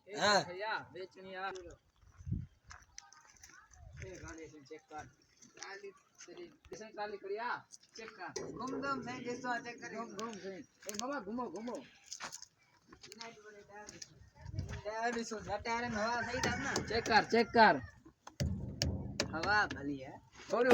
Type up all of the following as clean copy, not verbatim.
हाँ भैया बेचनी आ ए गाड़ी से चेक कर गाड़ी तेरी किसे गाड़ी करिया चेक कर घूम दम नहीं जैसा चेक करे घूम से ए मामा घूमो घूमो टायर भी सो टायर में हवा सही था ना चेक कर हवा भली है थोड़ी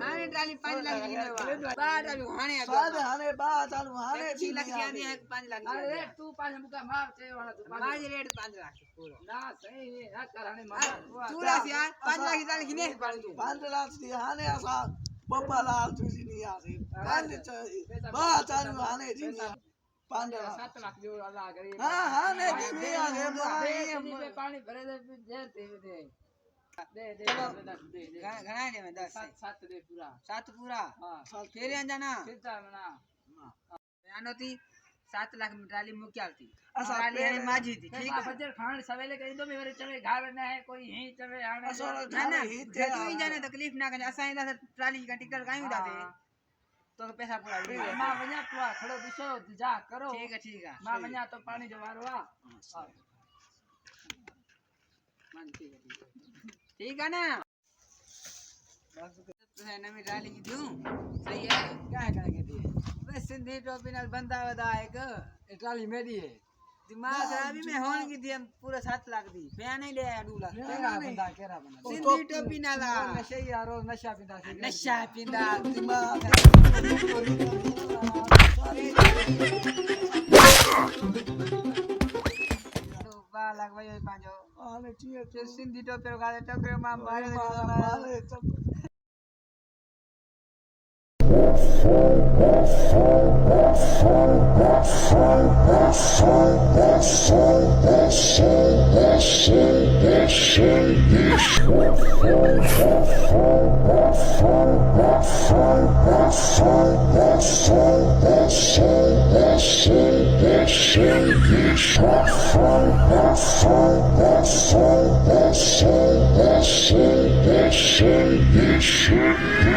हाने ट्राली 5 लाख की लेवा बाहर चालू हाने बाद हाने बाहर चालू हाने 6 लाख की आनी है 5 लाख की अरे तू 5 मुका मार छे वाला तू मार रेट 5 लाख पूरा ना सही है ना कर हाने मार तू रास यार 5 लाख की ट्राली किने पाड़ तू 5 लाख की हाने असा बप्पा लाल तुसी नहीं आसी 5 बाहर चालू हाने जी 5 लाख 7 लाख जो अल्लाह करे हां हाने जी आ गए पानी भरे दे जेर दे दे घना दे में 10 7 दे पूरा 7 पूरा हां फिर जाना चिंता मना यानोती 7 लाख में ट्राली मुक्याल थी ट्राली है माझी थी ठीक है बजर खान सवेले कहीं तो मेरे चले घर ना है कोई ही चले आने ना ना तू ही जाने तकलीफ ना करे असा इंदा ट्राली का टिकट काई उठाते तो पैसा पूरा मां व냐 पूरा खड़ो दिसो जा करो ठीक है मां व냐 तो पानी जो मारो आ मान ठीक है ना बस तो है नवी ट्राली की दूं सही है क्या है कहती है बस सिंधी टोपी नाल बंदा वदा एक ट्राली मेरी है दिमाग खराबी में होन की थी हम पूरा 7 लाख दी बयान नहीं ले 2 लाख केरा बंदा सिंधी टोपी नाला नशे यार रोज नशा पिंदा नशा पिंदा दिमाग लाख भाई पांचो आले ठीक है सिंधी टोपी गाले टकरे मां मारे Shit.